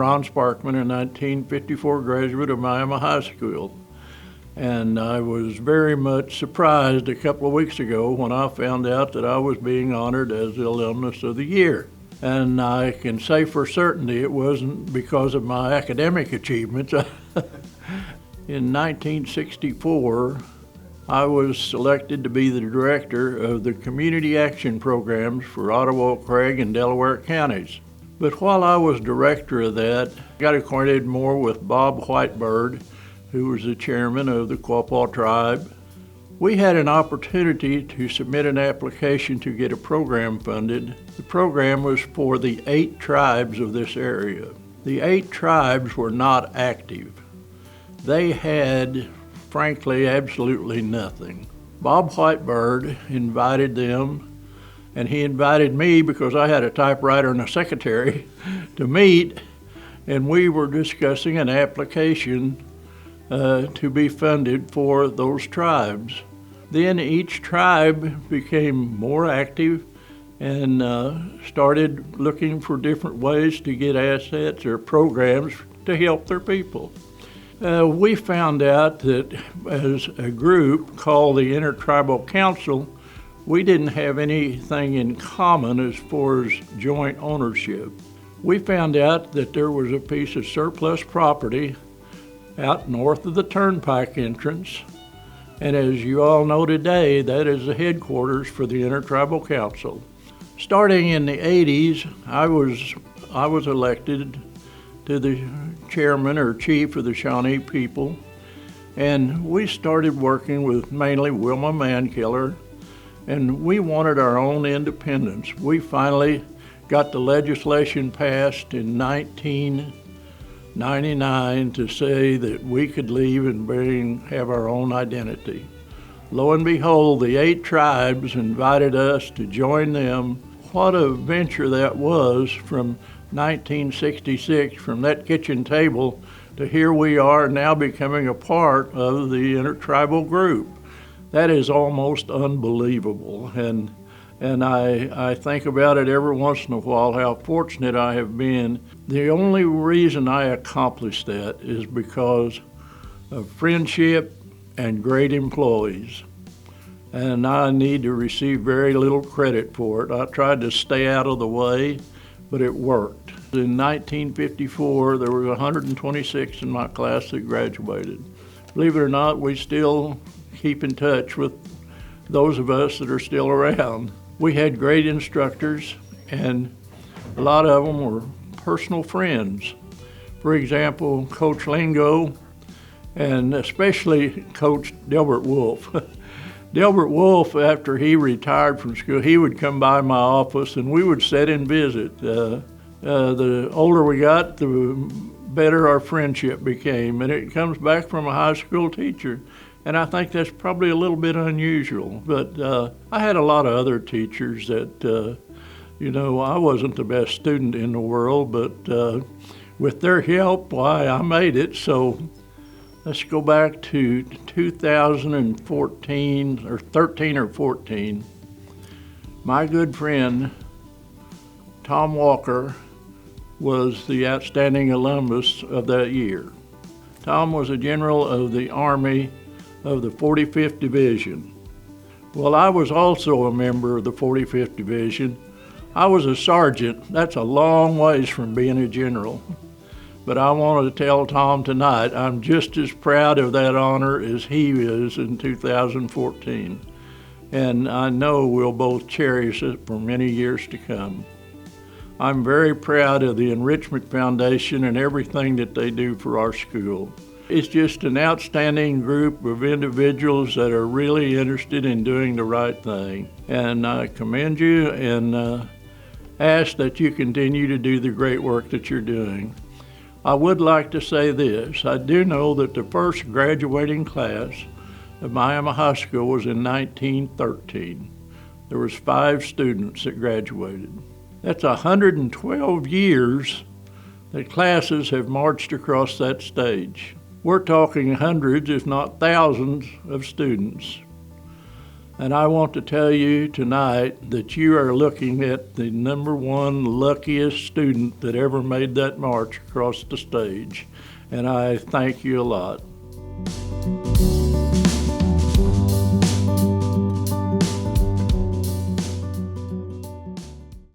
Ron Sparkman, a 1954 graduate of Miami High School. And I was very much surprised a couple of weeks ago when I found out that I was being honored as the Alumnus of the Year. And I can say for certainty it wasn't because of my academic achievements. In 1964, I was selected to be the director of the Community Action Programs for Ottawa, Craig, and Delaware counties. But while I was director of that, I got acquainted more with Bob Whitebird, who was the chairman of the Quapaw tribe. We had an opportunity to submit an application to get a program funded. The program was for the 8 tribes of this area. The 8 tribes were not active. They had, frankly, absolutely nothing. Bob Whitebird invited them, and he invited me because I had a typewriter and a secretary to meet, and we were discussing an application to be funded for those tribes. Then each tribe became more active and started looking for different ways to get assets or programs to help their people. We found out that as a group called the Intertribal Council, we didn't have anything in common as far as joint ownership. We found out that there was a piece of surplus property out north of the Turnpike entrance, and as you all know today, that is the headquarters for the Intertribal Council. Starting in the 80s, I was elected to the chairman or chief of the Shawnee people, and we started working with mainly Wilma Mankiller, and we wanted our own independence. We finally got the legislation passed in 1999 to say that we could leave and have our own identity. Lo and behold, the 8 tribes invited us to join them. What a venture that was from 1966, from that kitchen table to here we are now becoming a part of the intertribal group. That is almost unbelievable. And I think about it every once in a while, how fortunate I have been. The only reason I accomplished that is because of friendship and great employees. And I need to receive very little credit for it. I tried to stay out of the way, but it worked. In 1954, there were 126 in my class that graduated. Believe it or not, we still keep in touch with those of us that are still around. We had great instructors, and a lot of them were personal friends. For example, Coach Lingo, and especially Coach Delbert Wolf. Delbert Wolf, after he retired from school, he would come by my office and we would sit and visit. The older we got, the better our friendship became, and it comes back from a high school teacher. And I think that's probably a little bit unusual, but I had a lot of other teachers that, I wasn't the best student in the world, but with their help, why, I made it. So let's go back to 2014, or 13 or 14. My good friend, Tom Walker, was the outstanding alumnus of that year. Tom was a general of the Army of the 45th Division. Well, I was also a member of the 45th Division. I was a sergeant. That's a long ways from being a general. But I wanted to tell Tom tonight, I'm just as proud of that honor as he is in 2014. And I know we'll both cherish it for many years to come. I'm very proud of the Enrichment Foundation and everything that they do for our school. It's just an outstanding group of individuals that are really interested in doing the right thing. And I commend you and ask that you continue to do the great work that you're doing. I would like to say this. I do know that the first graduating class of Miami High School was in 1913. There was 5 students that graduated. That's 112 years that classes have marched across that stage. We're talking hundreds, if not thousands, of students. And I want to tell you tonight that you are looking at the #1 luckiest student that ever made that march across the stage. And I thank you a lot.